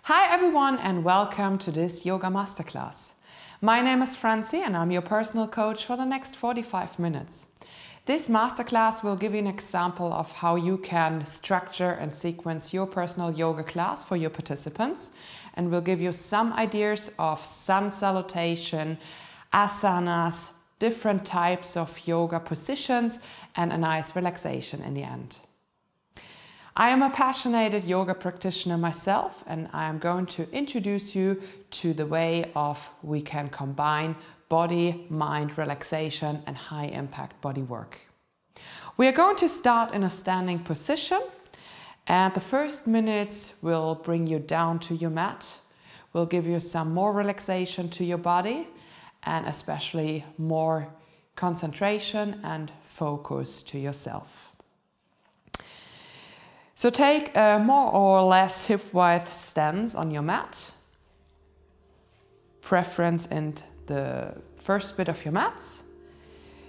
Hi everyone and welcome to this yoga masterclass. My name is Francie and I'm your personal coach for the next 45 minutes. This masterclass will give you an example of how you can structure and sequence your personal yoga class for your participants, and will give you some ideas of sun salutation, asanas, different types of yoga positions and a nice relaxation in the end. I am a passionate yoga practitioner myself, and I am going to introduce you to the way of we can combine body, mind relaxation and high impact body work. We are going to start in a standing position, and the first minutes will bring you down to your mat. We'll give you some more relaxation to your body and especially more concentration and focus to yourself. So take a more or less hip-width stance on your mat. Preference in the first bit of your mats.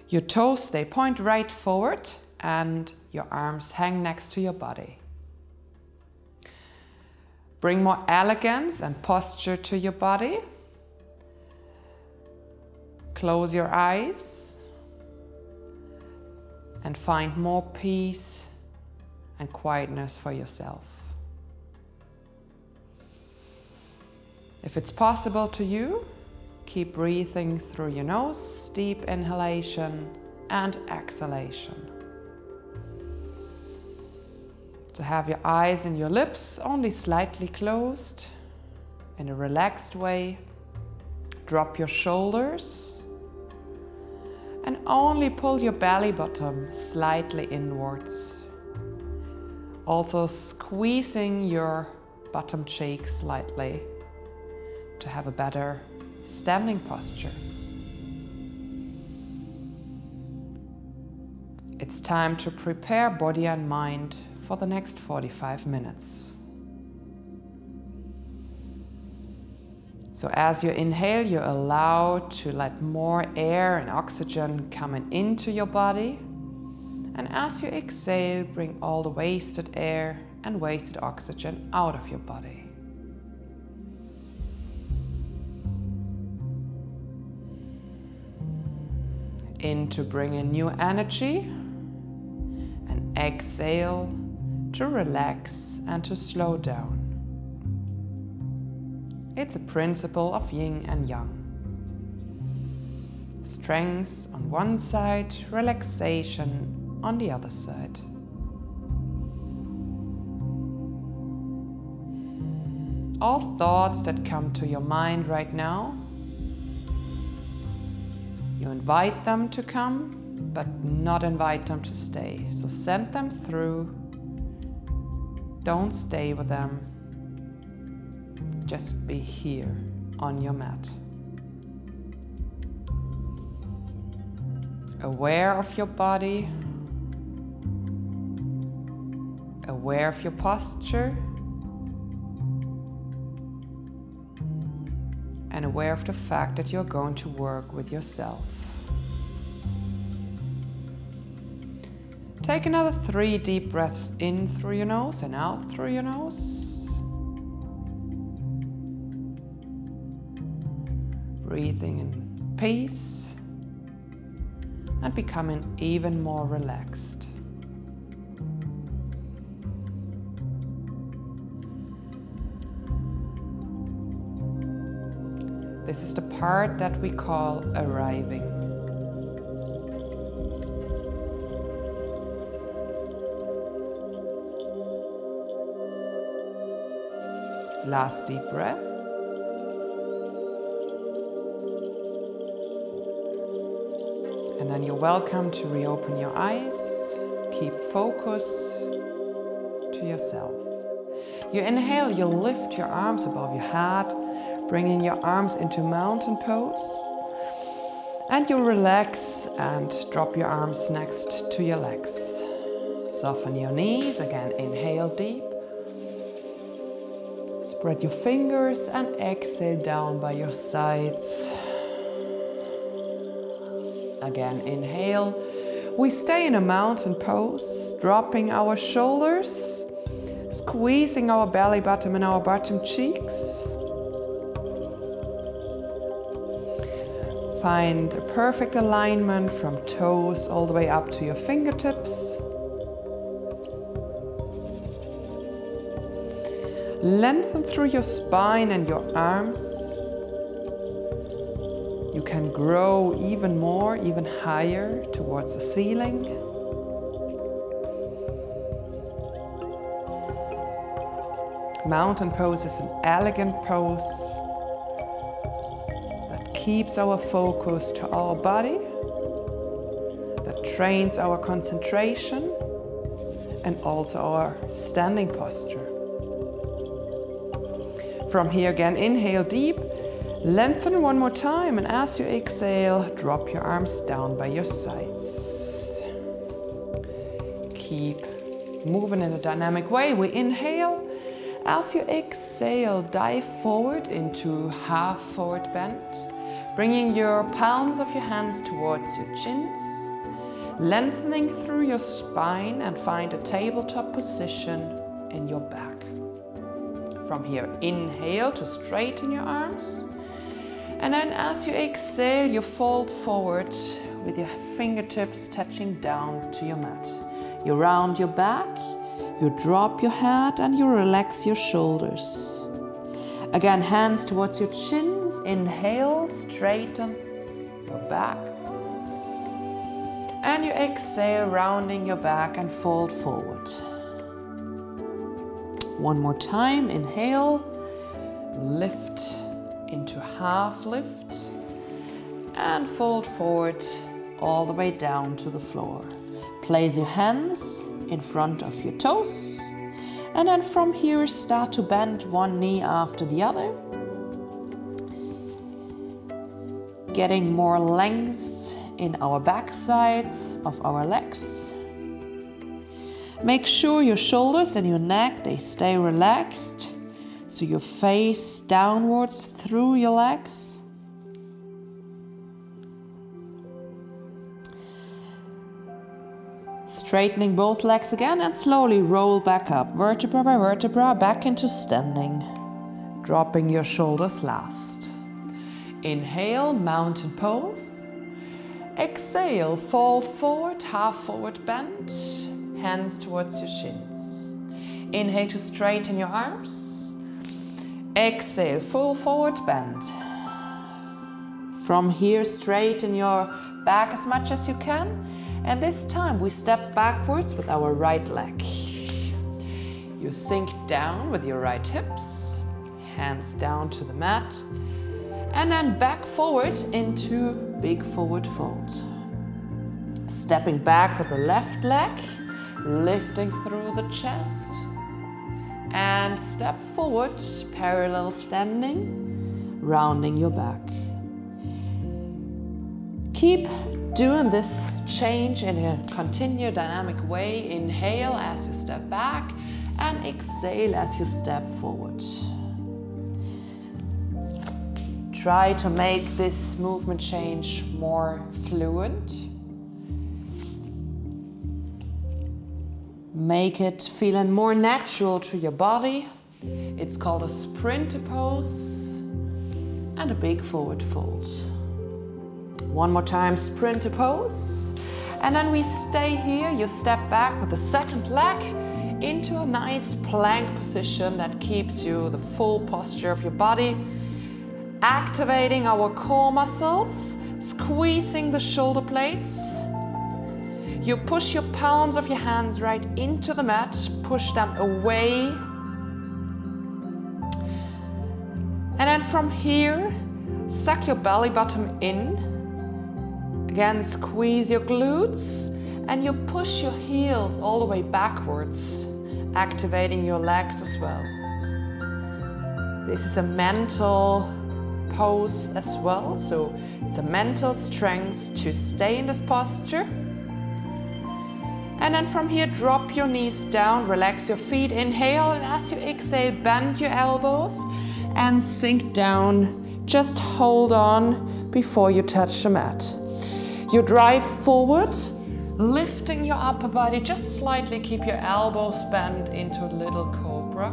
Your toes stay point right forward and your arms hang next to your body. Bring more elegance and posture to your body. Close your eyes and find more peace and quietness for yourself. If it's possible to you, keep breathing through your nose, deep inhalation and exhalation. So have your eyes and your lips only slightly closed in a relaxed way. Drop your shoulders and only pull your belly button slightly inwards. Also squeezing your bottom cheek slightly to have a better standing posture. It's time to prepare body and mind for the next 45 minutes. So as you inhale, you allow to let more air and oxygen coming into your body. And as you exhale, bring all the wasted air and wasted oxygen out of your body. In to bring in new energy, and exhale to relax and to slow down. It's a principle of yin and yang. Strength on one side, relaxation on the other side. All thoughts that come to your mind right now, you invite them to come, but not invite them to stay. So send them through. Don't stay with them. Just be here on your mat. Aware of your body, aware of your posture, and aware of the fact that you're going to work with yourself. Take another 3 deep breaths in through your nose and out through your nose. Breathing in peace and becoming even more relaxed. This is the part that we call arriving. Last deep breath. And then you're welcome to reopen your eyes. Keep focus to yourself. You inhale, you lift your arms above your head, bringing your arms into mountain pose. And you relax and drop your arms next to your legs. Soften your knees, again inhale deep. Spread your fingers and exhale down by your sides. Again, inhale. We stay in a mountain pose, dropping our shoulders, squeezing our belly button and our bottom cheeks. Find a perfect alignment from toes all the way up to your fingertips. Lengthen through your spine and your arms. You can grow even more, even higher towards the ceiling. Mountain pose is an elegant pose that keeps our focus to our body, that trains our concentration and also our standing posture. From here again, inhale deep, lengthen one more time, and as you exhale, drop your arms down by your sides. Keep moving in a dynamic way. We inhale. As you exhale, dive forward into half forward bend, bringing your palms of your hands towards your chins, lengthening through your spine and find a tabletop position in your back. From here, inhale to straighten your arms. And then as you exhale, you fold forward with your fingertips touching down to your mat. You round your back, you drop your head and you relax your shoulders. Again, hands towards your chins. Inhale, straighten your back. And you exhale, rounding your back and fold forward. One more time, inhale, lift into half lift and fold forward all the way down to the floor. Place your hands in front of your toes and then from here start to bend one knee after the other. Getting more length in our back sides of our legs. Make sure your shoulders and your neck, they stay relaxed, so you face downwards through your legs. Straightening both legs again and slowly roll back up, vertebra by vertebra, back into standing. Dropping your shoulders last. Inhale, mountain pose. Exhale, fold forward, half forward bend. Hands towards your shins. Inhale to straighten your arms. Exhale, full forward bend. From here, straighten your back as much as you can. And this time we step backwards with our right leg. You sink down with your right hips, hands down to the mat, and then back forward into big forward fold. Stepping back with the left leg, lifting through the chest, and step forward, parallel standing, rounding your back. Keep doing this change in a continued dynamic way. Inhale as you step back and exhale as you step forward. Try to make this movement change more fluent. Make it feeling more natural to your body. It's called a sprinter pose and a big forward fold. One more time, sprinter pose. And then we stay here. You step back with the second leg into a nice plank position that keeps you the full posture of your body. Activating our core muscles, squeezing the shoulder blades. You push your palms of your hands right into the mat, push them away. And then from here, suck your belly button in. Again, squeeze your glutes and you push your heels all the way backwards, activating your legs as well. This is a mental pose as well, so it's a mental strength to stay in this posture. And then from here, drop your knees down, relax your feet, inhale, and as you exhale, bend your elbows and sink down. Just hold on before you touch the mat. You drive forward, lifting your upper body, just slightly keep your elbows bent into a little cobra. cobra.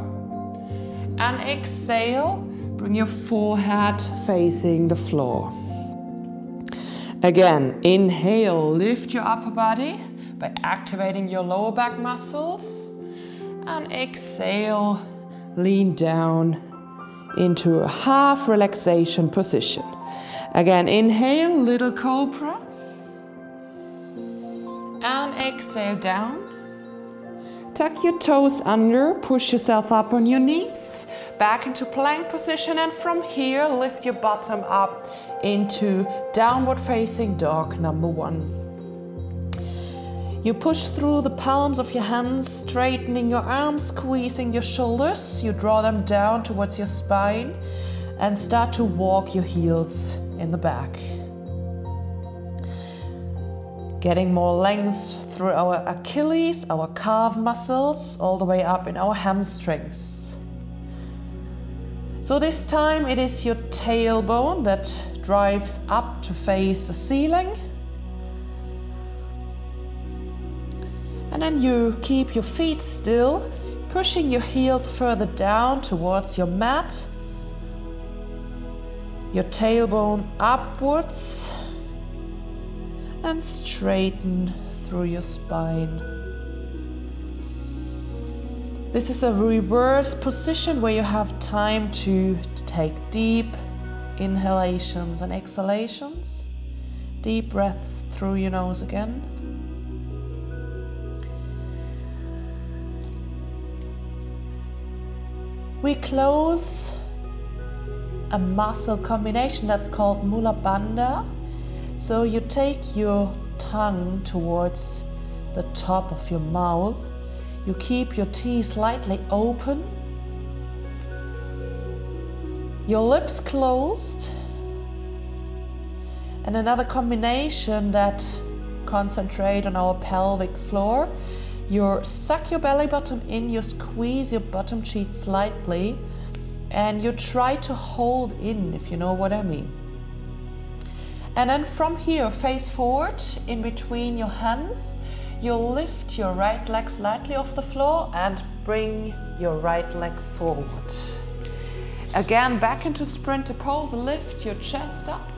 And exhale, bring your forehead facing the floor. Again, inhale, lift your upper body by activating your lower back muscles. And exhale, lean down into a half relaxation position. Again, inhale, little cobra. And exhale down. Tuck your toes under, push yourself up on your knees, back into plank position, and from here lift your bottom up into downward facing dog number 1. You push through the palms of your hands, straightening your arms, squeezing your shoulders. You draw them down towards your spine and start to walk your heels in the back. Getting more length through our Achilles, our calf muscles, all the way up in our hamstrings. So this time it is your tailbone that drives up to face the ceiling. And then you keep your feet still, pushing your heels further down towards your mat. Your tailbone upwards and straighten through your spine. This is a reverse position where you have time to take deep inhalations and exhalations. Deep breath through your nose again. We close a muscle combination that's called Mula Bandha. So you take your tongue towards the top of your mouth. You keep your teeth slightly open. Your lips closed. And another combination that concentrate on our pelvic floor. You suck your belly button in, you squeeze your bottom cheek slightly, and you try to hold in, if you know what I mean. And then from here, face forward in between your hands, you'll lift your right leg slightly off the floor and bring your right leg forward. Again, back into sprinter pose, lift your chest up.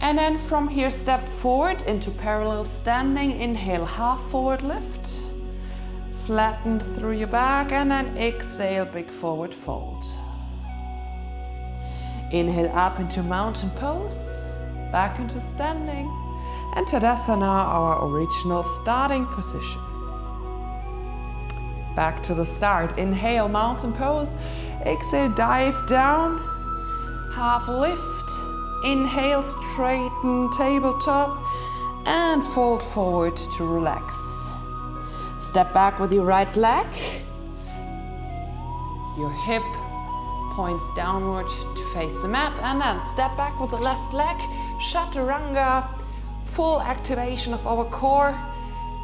And then from here, step forward into parallel standing. Inhale, half forward lift. Flatten through your back, and then exhale, big forward fold. Inhale up into mountain pose, back into standing, and Tadasana, our original starting position. Back to the start. Inhale, mountain pose. Exhale, dive down, half lift. Inhale, straighten tabletop and fold forward to relax. Step back with your right leg. Your hip points downward to face the mat, and then step back with the left leg. Chaturanga, full activation of our core.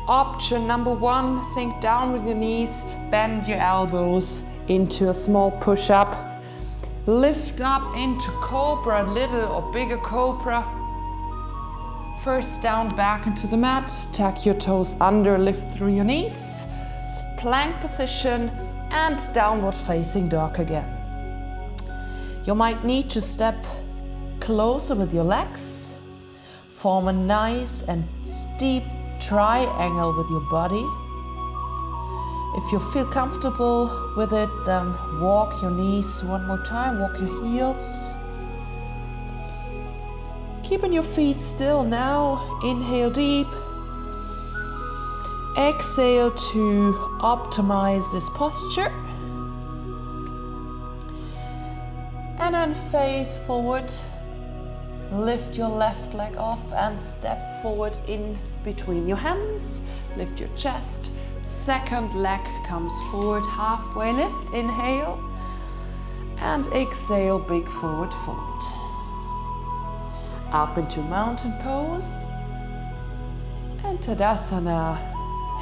Option number 1, sink down with your knees, bend your elbows into a small push-up. Lift up into cobra, little or bigger cobra. First down, back into the mat. Tuck your toes under, lift through your knees. Plank position and downward facing dog again. You might need to step closer with your legs. Form a nice and steep triangle with your body. If you feel comfortable with it, then walk your knees one more time, walk your heels. Keeping your feet still now, inhale deep. Exhale to optimize this posture. And then face forward. Lift your left leg off and step forward in between your hands. Lift your chest. Second leg comes forward, halfway lift, inhale, and exhale, big forward fold. Up into mountain pose, and Tadasana,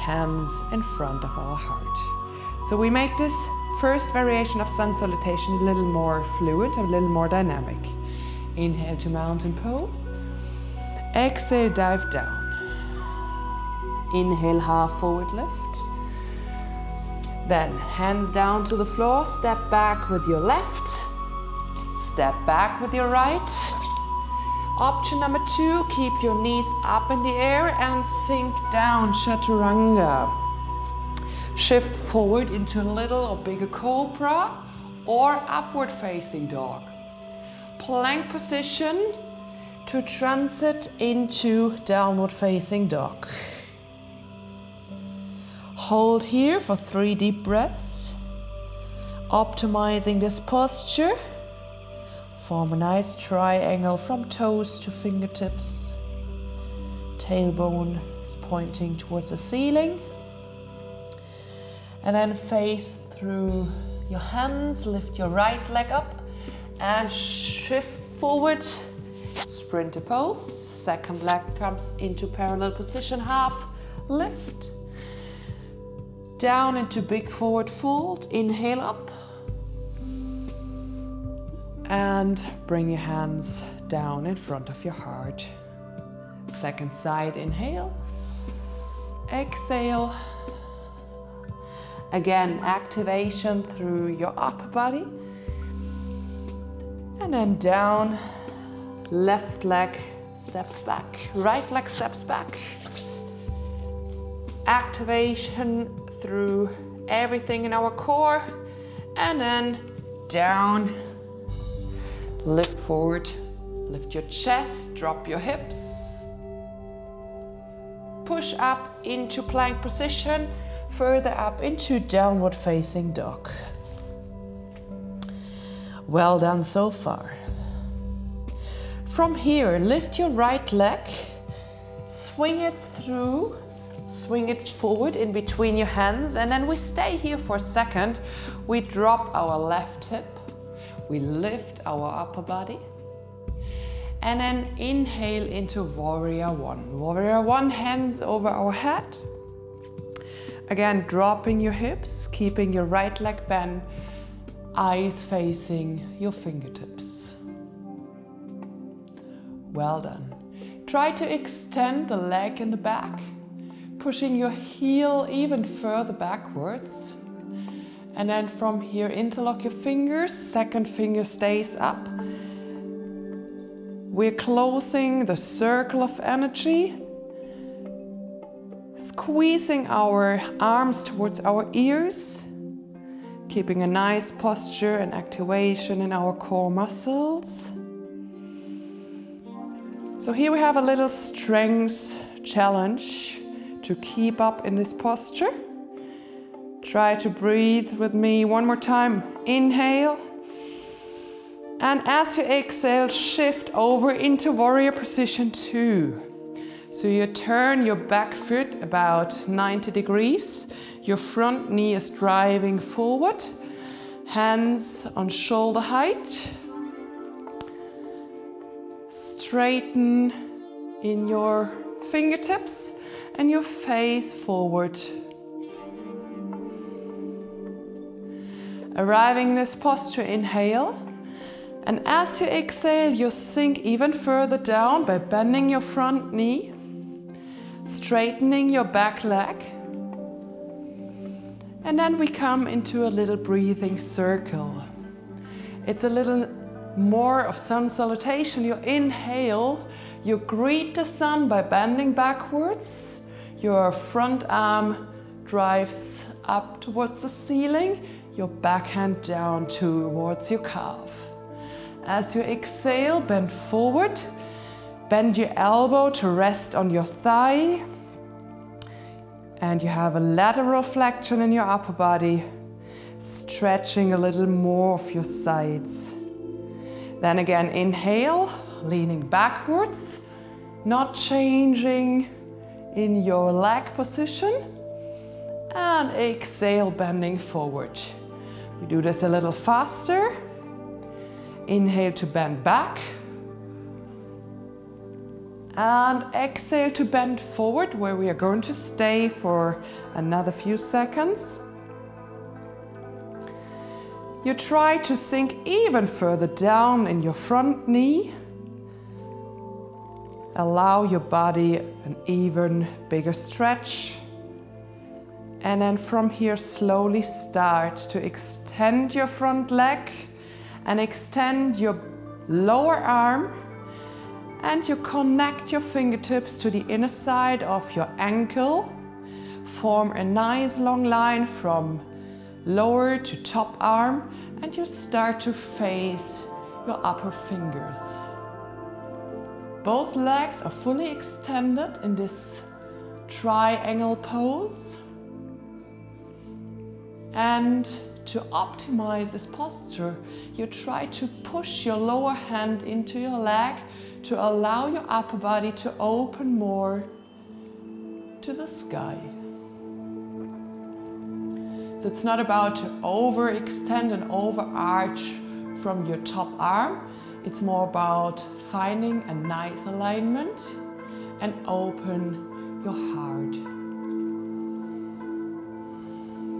hands in front of our heart. So we make this first variation of sun salutation a little more fluid, a little more dynamic. Inhale to mountain pose, exhale, dive down. Inhale, half forward lift. Then hands down to the floor, step back with your left, step back with your right. Option number 2, keep your knees up in the air and sink down, chaturanga. Shift forward into little or bigger cobra or upward facing dog. Plank position to transit into downward facing dog. Hold here for 3 deep breaths, optimizing this posture. Form a nice triangle from toes to fingertips. Tailbone is pointing towards the ceiling. And then face through your hands, lift your right leg up and shift forward. Sprinter pose. Second leg comes into parallel position, half lift. Down into big forward fold, inhale up. And bring your hands down in front of your heart. Second side, inhale. Exhale. Again, activation through your upper body. And then down, left leg steps back, right leg steps back. Activation through everything in our core. And then down, lift forward, lift your chest, drop your hips. Push up into plank position, further up into downward facing dog. Well done so far. From here, lift your right leg, swing it through, swing it forward in between your hands, and then we stay here for a second. We drop our left hip, we lift our upper body, and then inhale into Warrior One. Warrior One, hands over our head. Again, dropping your hips, keeping your right leg bent, eyes facing your fingertips. Well done. Try to extend the leg in the back, pushing your heel even further backwards. And then from here, interlock your fingers, second finger stays up. We're closing the circle of energy, squeezing our arms towards our ears, keeping a nice posture and activation in our core muscles. So here we have a little strength challenge to keep up in this posture. Try to breathe with me one more time. Inhale. And as you exhale, shift over into Warrior Position 2. So you turn your back foot about 90 degrees. Your front knee is driving forward. Hands on shoulder height. Straighten in your fingertips and your face forward. Arriving in this posture, inhale. And as you exhale, you sink even further down by bending your front knee, straightening your back leg. And then we come into a little breathing circle. It's a little more of sun salutation. You inhale, you greet the sun by bending backwards. Your front arm drives up towards the ceiling, your backhand down towards your calf. As you exhale, bend forward, bend your elbow to rest on your thigh, and you have a lateral flexion in your upper body, stretching a little more of your sides. Then again, inhale, leaning backwards, not changing in your leg position, and exhale, bending forward. We do this a little faster. Inhale to bend back. And exhale to bend forward, where we are going to stay for another few seconds. You try to sink even further down in your front knee. Allow your body an even bigger stretch. And then from here, slowly start to extend your front leg and extend your lower arm, and you connect your fingertips to the inner side of your ankle. Form a nice long line from lower to top arm, and you start to face your upper fingers. Both legs are fully extended in this triangle pose. And to optimize this posture, you try to push your lower hand into your leg to allow your upper body to open more to the sky. So it's not about to overextend and overarch from your top arm. It's more about finding a nice alignment and open your heart.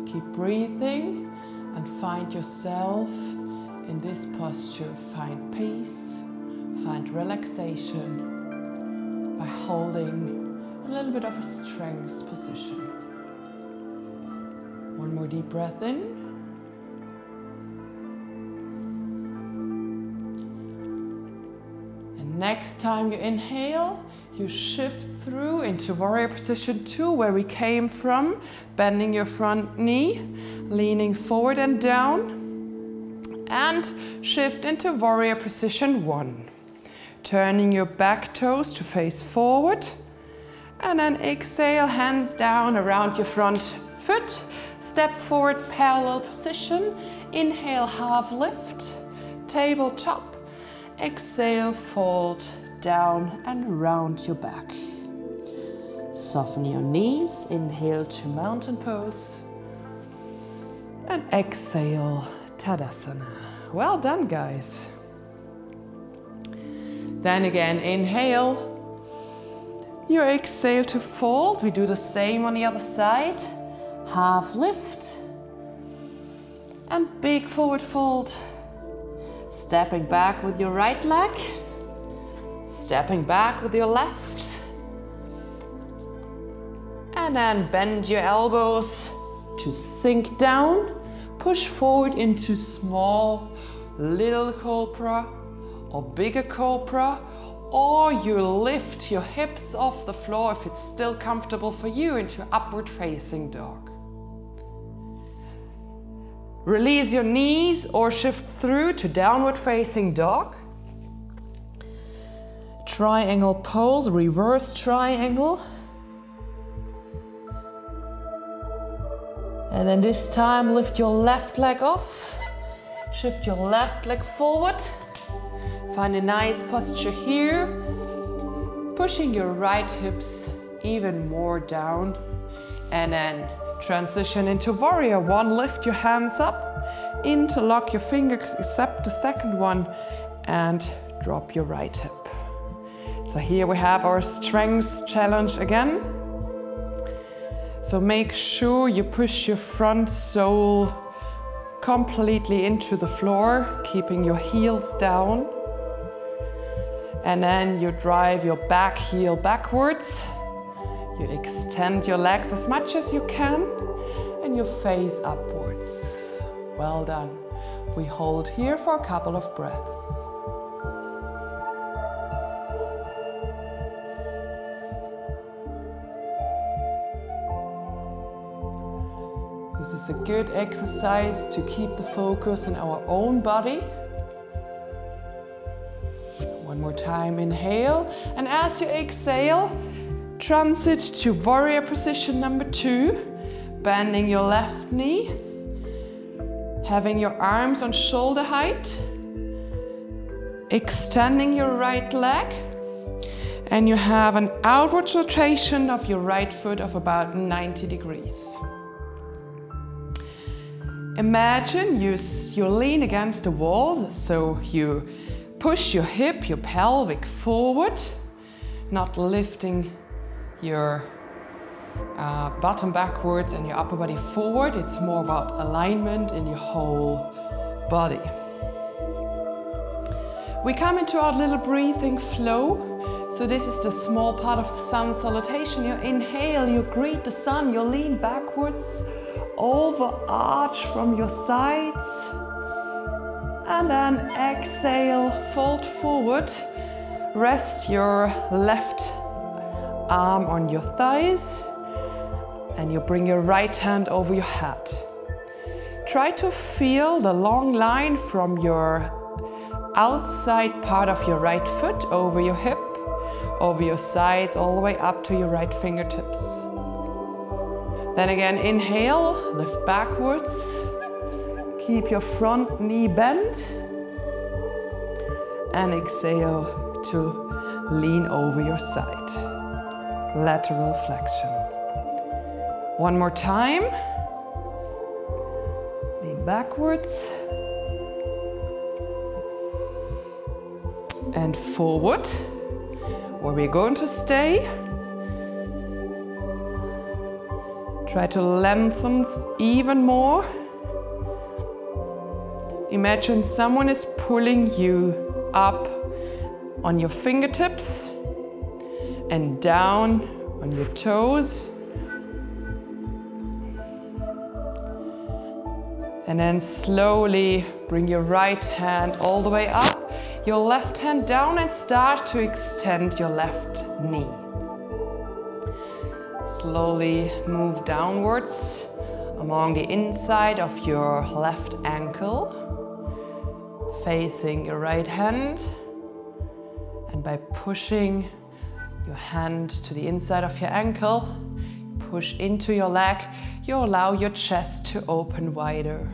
Keep breathing and find yourself in this posture. Find peace, find relaxation by holding a little bit of a strength position. One more deep breath in. And next time you inhale, you shift through into warrior position 2, where we came from, bending your front knee, leaning forward and down, and shift into warrior position 1. Turning your back toes to face forward, and then exhale, hands down around your front foot, step forward, parallel position, inhale, half lift, tabletop, exhale, fold down and round your back. Soften your knees, inhale to mountain pose, and exhale, Tadasana. Well done, guys. Then again, inhale, you exhale to fold. We do the same on the other side. Half lift and big forward fold. Stepping back with your right leg, stepping back with your left, and then bend your elbows to sink down. Push forward into small little cobra or bigger cobra, or you lift your hips off the floor if it's still comfortable for you into upward facing dog. Release your knees or shift through to downward facing dog. Triangle pose, reverse triangle. And then this time lift your left leg off. Shift your left leg forward. Find a nice posture here. Pushing your right hips even more down. And then transition into warrior 1. Lift your hands up, interlock your fingers, except the second one, and drop your right hip. So here we have our strength challenge again. So make sure you push your front sole completely into the floor, keeping your heels down. And then you drive your back heel backwards. You extend your legs as much as you can, and you face upwards. Well done. We hold here for a couple of breaths. This is a good exercise to keep the focus on our own body. One more time, inhale, and as you exhale, transit to warrior position number 2, bending your left knee, having your arms on shoulder height, extending your right leg, and you have an outward rotation of your right foot of about 90 degrees. Imagine you lean against the wall, so you push your hip, your pelvic forward, not lifting your bottom backwards and your upper body forward. It's more about alignment in your whole body. We come into our little breathing flow. So this is the small part of sun salutation. You inhale, you greet the sun, you lean backwards, over arch from your sides. And then exhale, fold forward. Rest your left arm on your thighs. And you bring your right hand over your head. Try to feel the long line from your outside part of your right foot over your hip, over your sides, all the way up to your right fingertips. Then again, inhale, lift backwards. Keep your front knee bent. And exhale to lean over your side. Lateral flexion. One more time. Lean backwards. And forward, where we're going to stay. Try to lengthen even more. Imagine someone is pulling you up on your fingertips and down on your toes. And then slowly bring your right hand all the way up, your left hand down, and start to extend your left knee. Slowly move downwards along the inside of your left ankle, facing your right hand. And by pushing your hand to the inside of your ankle, push into your leg, you allow your chest to open wider.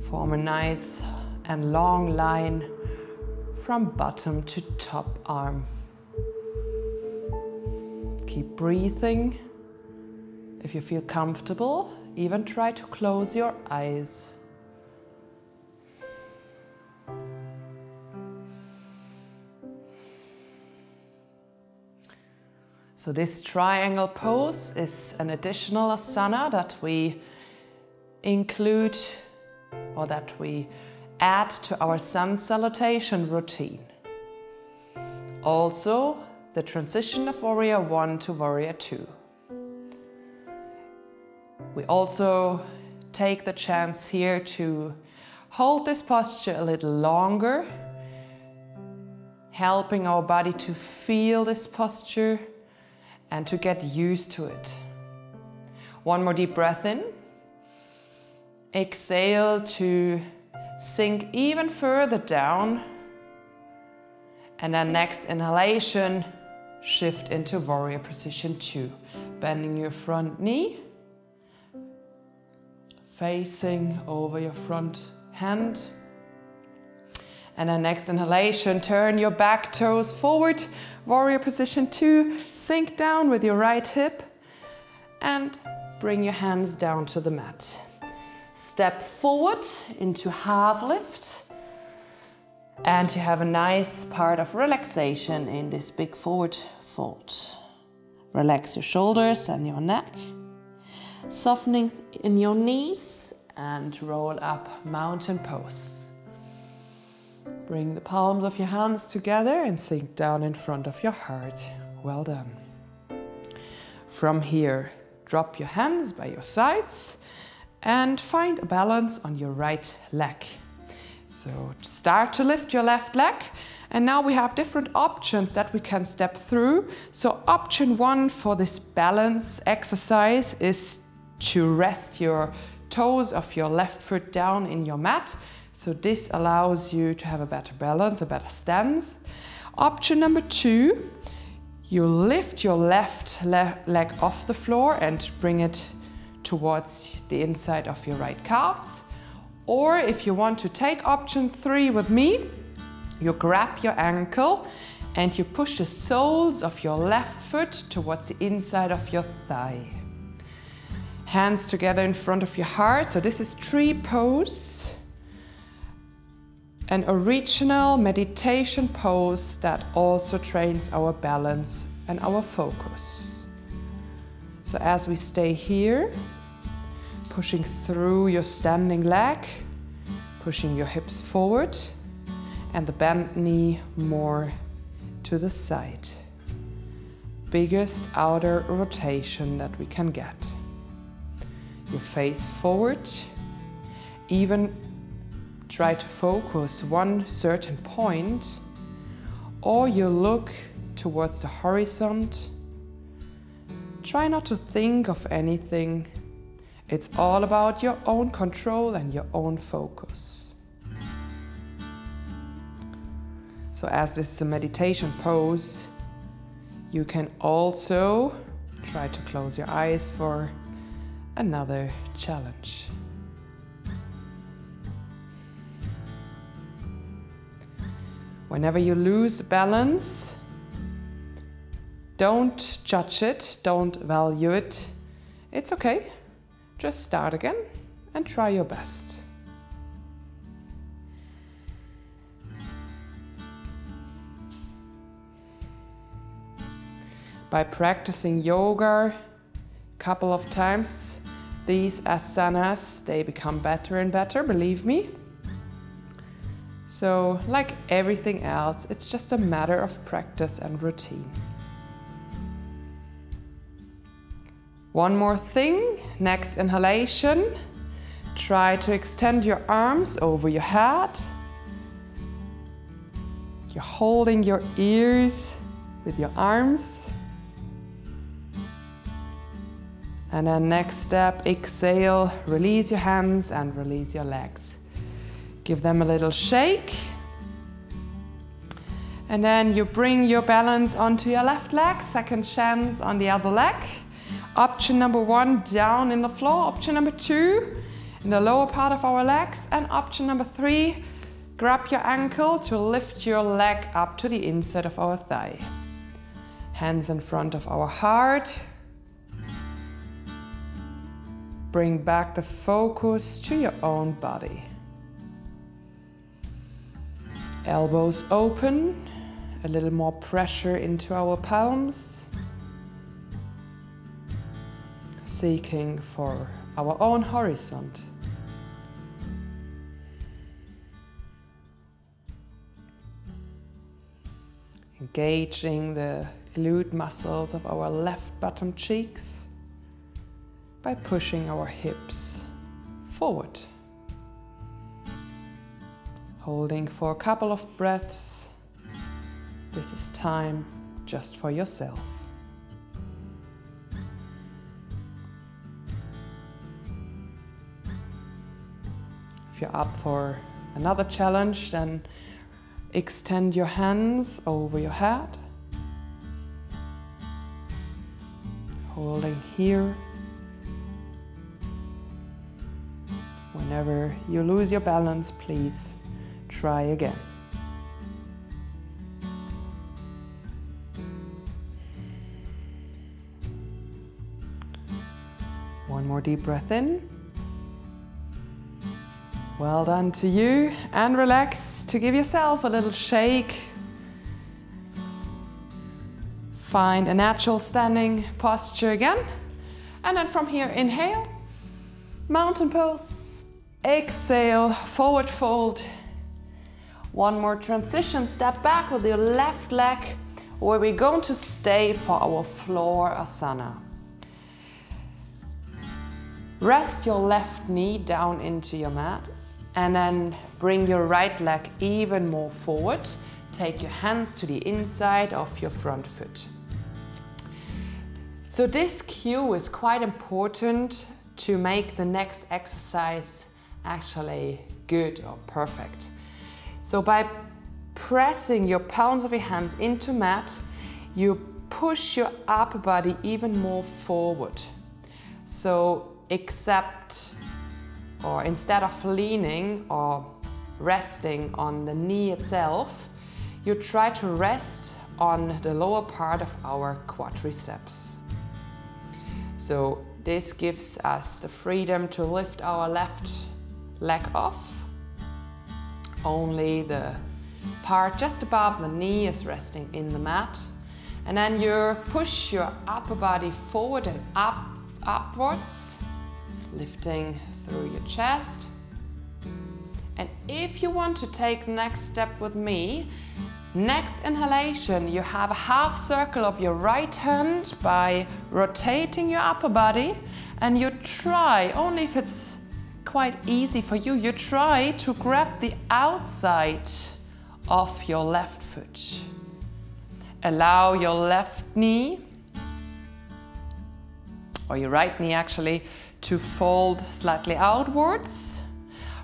Form a nice and long line from bottom to top arm. Keep breathing. If you feel comfortable, even try to close your eyes. So this triangle pose is an additional asana that we include or that we add to our sun salutation routine. Also, the transition of Warrior 1 to Warrior 2. We also take the chance here to hold this posture a little longer, helping our body to feel this posture and to get used to it. One more deep breath in. Exhale to sink even further down. And then next inhalation, shift into Warrior Position 2. Bending your front knee, facing over your front hand. And then next inhalation, turn your back toes forward, Warrior Position 2, sink down with your right hip and bring your hands down to the mat. Step forward into half lift and you have a nice part of relaxation in this big forward fold. Relax your shoulders and your neck, softening in your knees and roll up mountain pose. Bring the palms of your hands together and sink down in front of your heart. Well done. From here, drop your hands by your sides and find a balance on your right leg. So start to lift your left leg. And now we have different options that we can step through. So option 1 for this balance exercise is to rest your toes of your left foot down in your mat. So this allows you to have a better balance, a better stance. Option number 2, you lift your left leg off the floor and bring it towards the inside of your right calves. Or if you want to take option 3 with me, you grab your ankle and you push the soles of your left foot towards the inside of your thigh. Hands together in front of your heart. So this is tree pose. An original meditation pose that also trains our balance and our focus. So as we stay here, pushing through your standing leg, pushing your hips forward, and the bent knee more to the side. Biggest outer rotation that we can get. You face forward, even try to focus one certain point, or you look towards the horizon. Try not to think of anything. It's all about your own control and your own focus. So as this is a meditation pose, you can also try to close your eyes for another challenge. Whenever you lose balance, don't judge it, don't value it. It's okay. Just start again and try your best. By practicing yoga a couple of times, these asanas, they become better and better, believe me. So, like everything else, it's just a matter of practice and routine. One more thing, next inhalation, try to extend your arms over your head. You're holding your ears with your arms. And then next step, exhale, release your hands and release your legs. Give them a little shake. And then you bring your balance onto your left leg, second chance on the other leg. Option number 1, down in the floor. Option number 2, in the lower part of our legs. And option number 3, grab your ankle to lift your leg up to the inside of our thigh. Hands in front of our heart. Bring back the focus to your own body. Elbows open, a little more pressure into our palms. Seeking for our own horizon. Engaging the glute muscles of our left bottom cheeks by pushing our hips forward. Holding for a couple of breaths. This is time just for yourself. If you're up for another challenge, then extend your hands over your head. Holding here. Whenever you lose your balance, please try again. One more deep breath in. Well done to you, and relax to give yourself a little shake. Find a natural standing posture again. And then from here, inhale, mountain pose, exhale, forward fold. One more transition, step back with your left leg, where we're going to stay for our floor asana. Rest your left knee down into your mat and then bring your right leg even more forward. Take your hands to the inside of your front foot. So this cue is quite important to make the next exercise actually good or perfect. So by pressing your palms of your hands into mat, you push your upper body even more forward. So instead of leaning or resting on the knee itself, you try to rest on the lower part of our quadriceps. So this gives us the freedom to lift our left leg off. Only the part just above the knee is resting in the mat. And then you push your upper body forward and upwards, lifting through your chest. And if you want to take the next step with me, next inhalation, you have a half circle of your right hand by rotating your upper body, and you try, only if it's quite easy for you, you try to grab the outside of your left foot. Allow your left knee, or your right knee actually, to fold slightly outwards.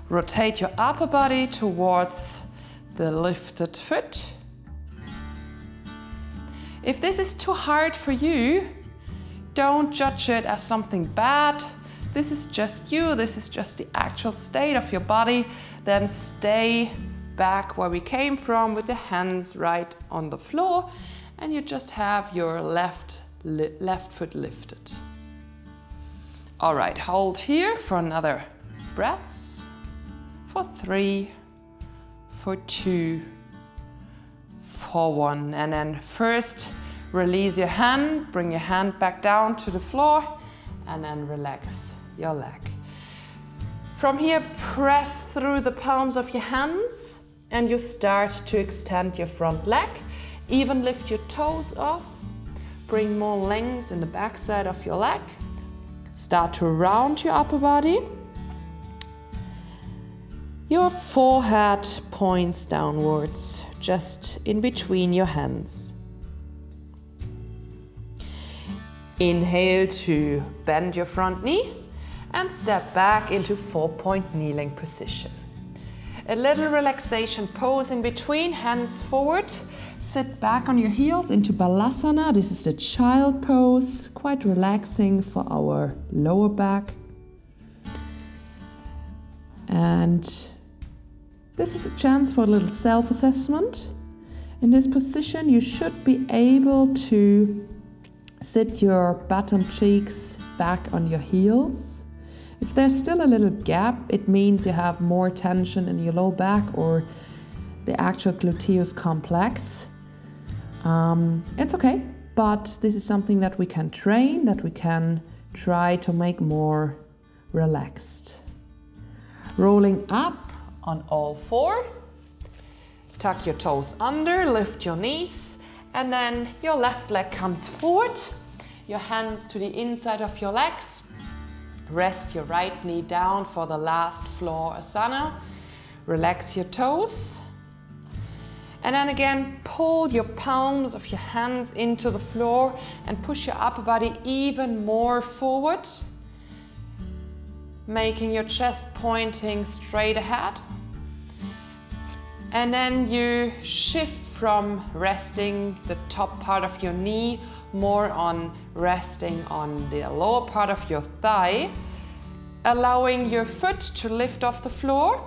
Rotate your upper body towards the lifted foot. If this is too hard for you, don't judge it as something bad. This is just you, this is just the actual state of your body. Then stay back where we came from with the hands right on the floor, and you just have your left foot lifted. All right, hold here for another breath. For 3, for 2, for 1. And then first release your hand, bring your hand back down to the floor, and then relax your leg. From here, press through the palms of your hands, and you start to extend your front leg. Even lift your toes off. Bring more length in the back side of your leg. Start to round your upper body. Your forehead points downwards, just in between your hands. Inhale to bend your front knee and step back into 4-point kneeling position. A little relaxation pose in between, hands forward. Sit back on your heels into Balasana. This is the child pose, quite relaxing for our lower back. And this is a chance for a little self-assessment. In this position, you should be able to sit your bottom cheeks back on your heels. If there's still a little gap, it means you have more tension in your low back or the actual gluteus complex. It's okay, but this is something that we can train, that we can try to make more relaxed. Rolling up on all 4. Tuck your toes under, lift your knees, and then your left leg comes forward. Your hands to the inside of your legs. Rest your right knee down for the last floor asana. Relax your toes. And then again, pull your palms of your hands into the floor and push your upper body even more forward, making your chest pointing straight ahead. And then you shift from resting the top part of your knee more on resting on the lower part of your thigh, allowing your foot to lift off the floor.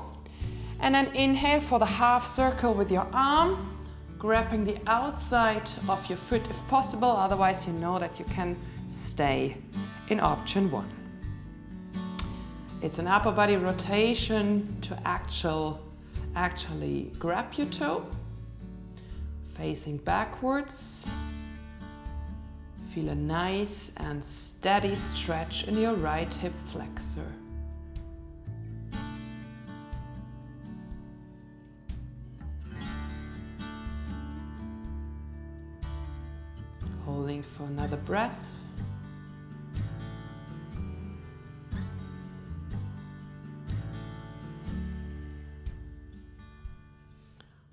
And then inhale for the half circle with your arm, grabbing the outside of your foot if possible, otherwise you know that you can stay in option 1. It's an upper body rotation to actually grab your toe, facing backwards. Feel a nice and steady stretch in your right hip flexor. Holding for another breath.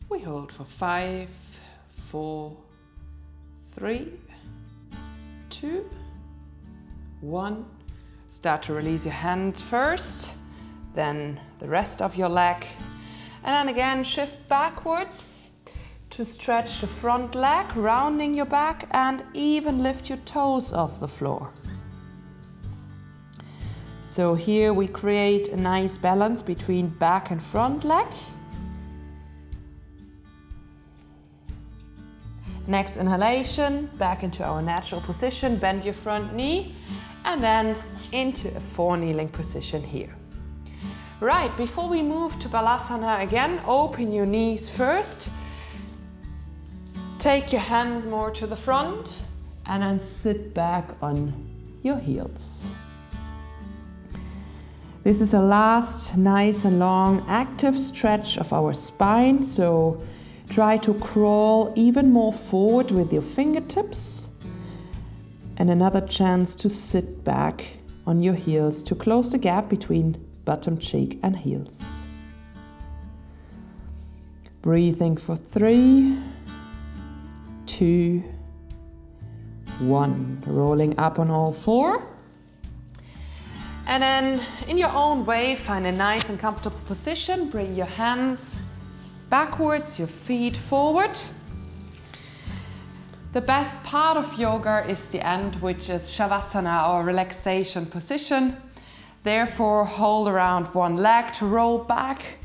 We hold for 5, 4, 3, 2, 1. Start to release your hand first, then the rest of your leg. And then again, shift backwards to stretch the front leg, rounding your back, and even lift your toes off the floor. So here we create a nice balance between back and front leg. Next inhalation, back into our natural position, bend your front knee, and then into a 4 kneeling position here. Right, before we move to Balasana again, open your knees first. Take your hands more to the front, and then sit back on your heels. This is a last nice and long active stretch of our spine, so try to crawl even more forward with your fingertips. And another chance to sit back on your heels to close the gap between bottom cheek and heels. Breathing for 3, 2, 1. Rolling up on all 4. And then in your own way, find a nice and comfortable position. Bring your hands backwards, your feet forward. The best part of yoga is the end, which is Shavasana, or relaxation position. Therefore, hold around one leg to roll back.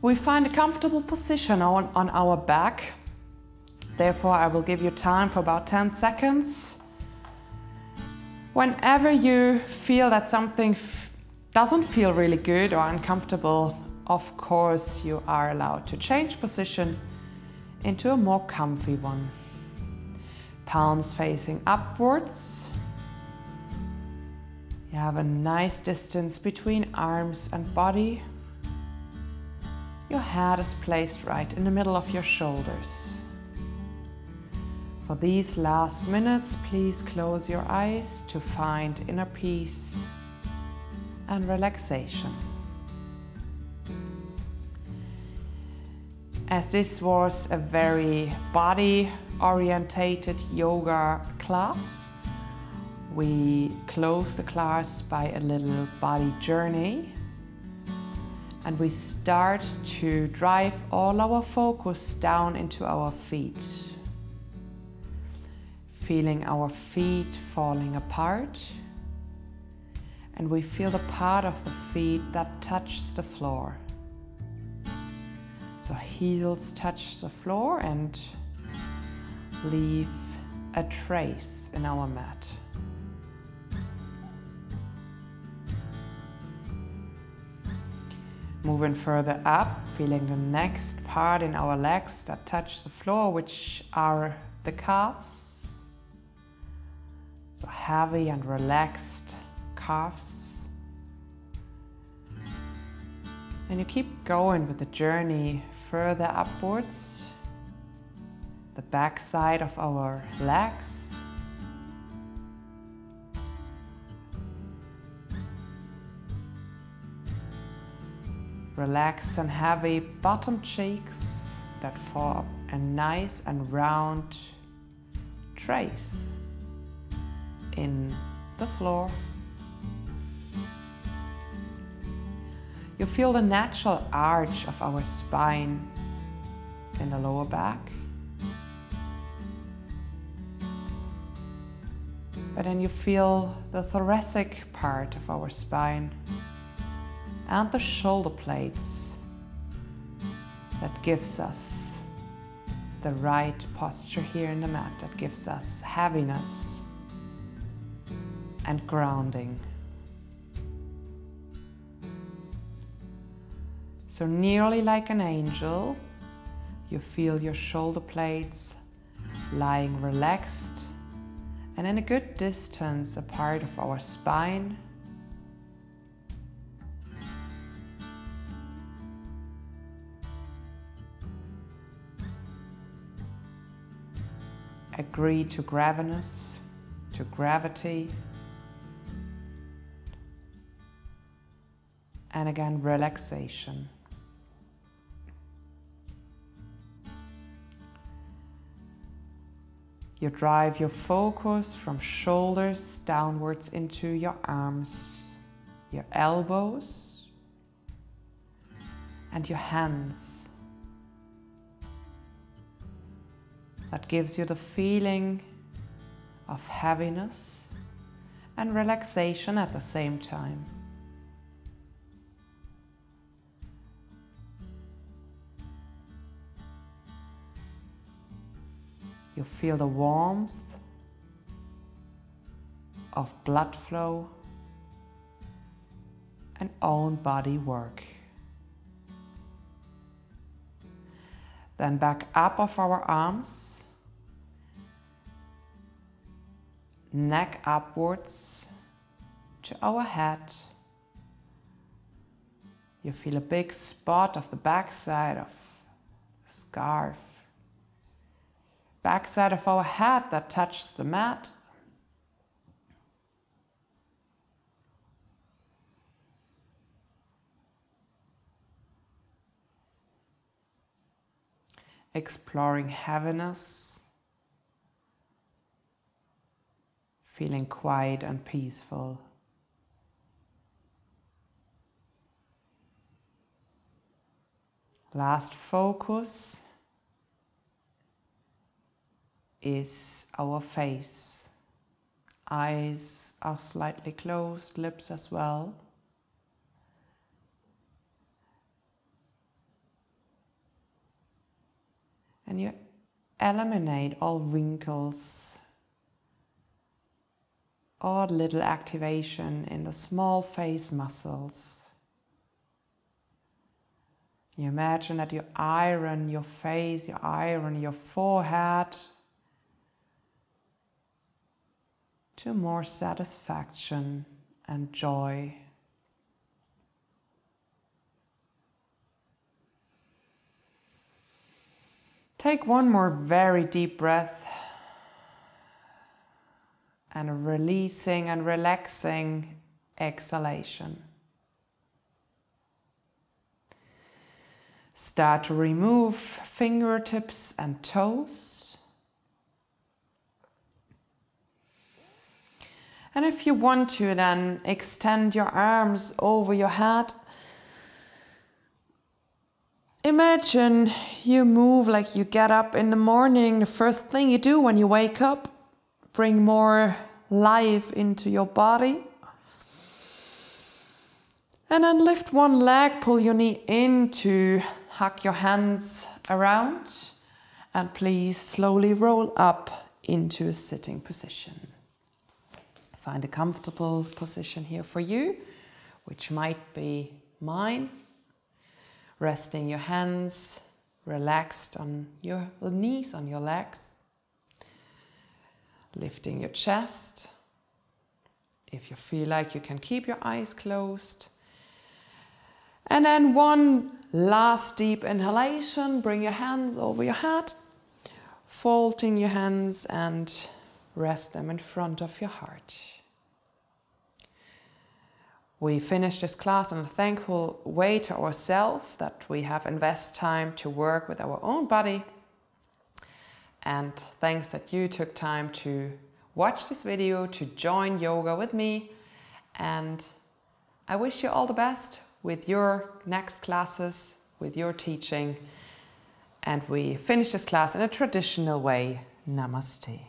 We find a comfortable position on our back. Therefore, I will give you time for about 10 seconds. Whenever you feel that something doesn't feel really good or uncomfortable, of course, you are allowed to change position into a more comfy one. Palms facing upwards. You have a nice distance between arms and body. Your head is placed right in the middle of your shoulders. For these last minutes, please close your eyes to find inner peace and relaxation. As this was a very body-orientated yoga class, we close the class by a little body journey, and we start to drive all our focus down into our feet. Feeling our feet falling apart, and we feel the part of the feet that touches the floor. So heels touch the floor and leave a trace in our mat. Moving further up, feeling the next part in our legs that touch the floor, which are the calves. So heavy and relaxed calves. And you keep going with the journey further upwards. The back side of our legs. Relaxed and heavy bottom cheeks that form a nice and round trace in the floor. You feel the natural arch of our spine in the lower back. But then you feel the thoracic part of our spine and the shoulder blades that gives us the right posture here in the mat, that gives us heaviness and grounding. So nearly like an angel, you feel your shoulder blades lying relaxed and in a good distance apart of our spine. Agree to graviness, to gravity. And again, relaxation. You drive your focus from shoulders downwards into your arms, your elbows, and your hands. That gives you the feeling of heaviness and relaxation at the same time. You feel the warmth of blood flow and own body work. Then back up of our arms, neck upwards to our head, You feel a big spot of the backside of the scarf. Backside of our head that touches the mat. Exploring heaviness. Feeling quiet and peaceful. Last focus is our face. Eyes are slightly closed, lips as well. And you eliminate all wrinkles, or little activation in the small face muscles. You imagine that you iron your face, you iron your forehead to more satisfaction and joy. Take one more very deep breath and a releasing and relaxing exhalation. Start to remove fingertips and toes. And if you want to, then extend your arms over your head. Imagine you move like you get up in the morning. The first thing you do when you wake up, bring more life into your body. And then lift one leg, pull your knee into, hug your hands around, and please slowly roll up into a sitting position. Find a comfortable position here for you, which might be mine. Resting your hands relaxed on your knees, on your legs. Lifting your chest. If you feel like you can keep your eyes closed. And then one last deep inhalation. Bring your hands over your head. Folding your hands and rest them in front of your heart. We finish this class in a thankful way to ourselves that we have invested time to work with our own body. And thanks that you took time to watch this video, to join yoga with me. And I wish you all the best with your next classes, with your teaching. And we finish this class in a traditional way. Namaste.